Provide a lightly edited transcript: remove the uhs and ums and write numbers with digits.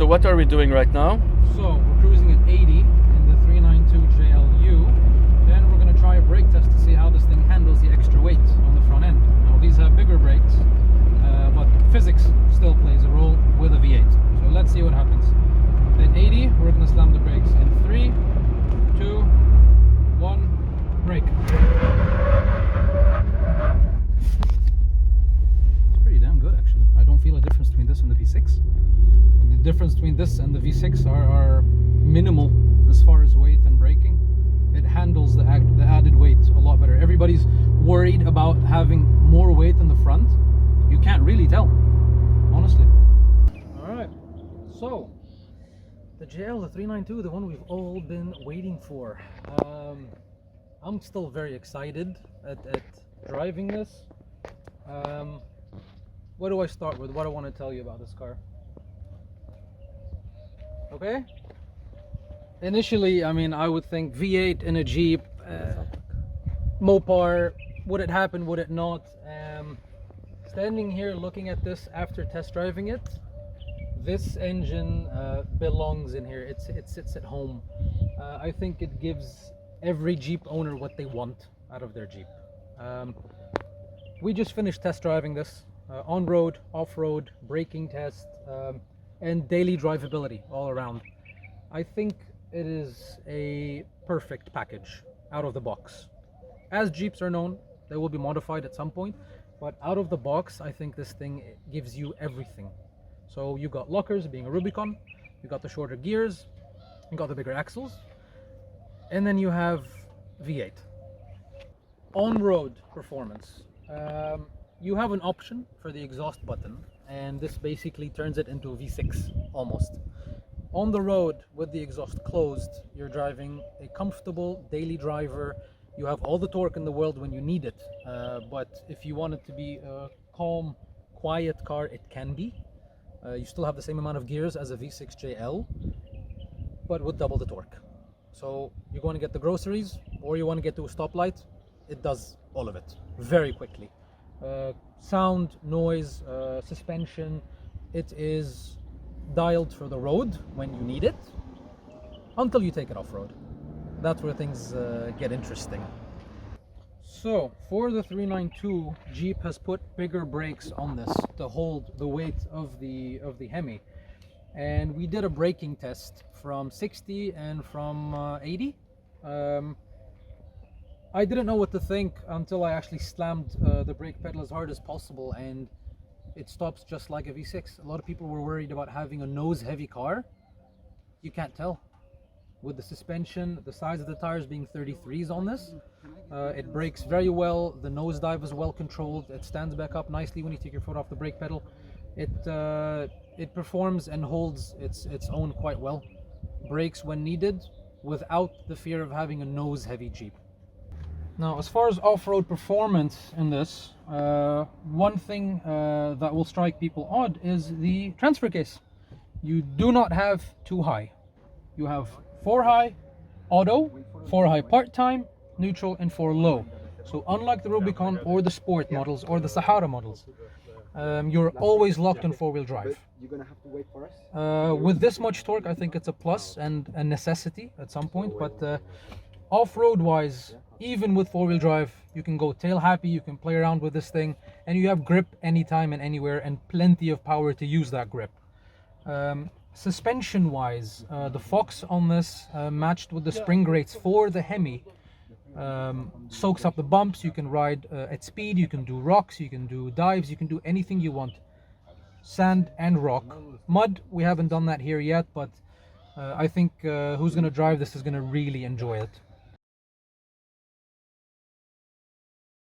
So what are we doing right now? So we're cruising at 80 in the 392 JLU, and we're going to try a brake test to see how this thing handles the extra weight on the front end. Now these have bigger brakes, but physics still plays a role with a V8. So let's see what happens. At 80, we're going to slam the brakes in 3, 2, 1, brake. It's pretty damn good actually. I don't feel a difference between this and the V6. The difference between this and the V6 are minimal as far as weight and braking. It handles the added weight a lot better. Everybody's worried about having more weight in the front. You can't really tell, honestly. Alright, so the JL, the 392, the one we've all been waiting for. I'm still very excited at driving this. What do I start with? What do I want to tell you about this car? Okay. Initially, I mean, I would think V8 in a Jeep, Mopar, would it happen, would it not? Standing here looking at this after test driving it, this engine belongs in here. It sits at home. I think it gives every Jeep owner what they want out of their Jeep. We just finished test driving this, on-road, off-road, braking test, and daily drivability all around. I think it is a perfect package out of the box. As Jeeps are known, they will be modified at some point, but out of the box, I think this thing gives you everything. So you got lockers, being a Rubicon, you got the shorter gears, you got the bigger axles, and then you have V8. On-road performance. You have an option for the exhaust button, and this basically turns it into a V6 almost. On the road with the exhaust closed, you're driving a comfortable daily driver. You have all the torque in the world when you need it, but if you want it to be a calm, quiet car, it can be. You still have the same amount of gears as a V6 JL, but with double the torque. So you're going to get the groceries, or you want to get to a stoplight, it does all of it very quickly. Sound, noise, suspension, it is dialed for the road when you need it, until you take it off-road. That's where things get interesting. So for the 392, Jeep has put bigger brakes on this to hold the weight of the Hemi, and we did a braking test from 60 and from 80. I didn't know what to think until I actually slammed the brake pedal as hard as possible, and it stops just like a V6. A lot of people were worried about having a nose-heavy car. You can't tell. With the suspension, the size of the tires being 33s on this, it brakes very well. The nosedive is well controlled. It stands back up nicely when you take your foot off the brake pedal. It performs and holds its own quite well. Brakes when needed, without the fear of having a nose-heavy Jeep. Now, as far as off-road performance in this, one thing that will strike people odd is the transfer case. You do not have 2 high. You have 4 high auto, 4 high part-time, neutral, and 4 low. So unlike the Rubicon or the Sport models or the Sahara models, you're always locked on 4-wheel drive. With this much torque, I think it's a plus and a necessity at some point, but off-road wise, even with 4-wheel drive, you can go tail happy, you can play around with this thing, and you have grip anytime and anywhere, and plenty of power to use that grip. Suspension wise, the Fox on this, matched with the spring grates for the Hemi, soaks up the bumps. You can ride at speed, you can do rocks, you can do dives, you can do anything you want. Sand and rock. Mud, we haven't done that here yet, but I think who's going to drive this is going to really enjoy it.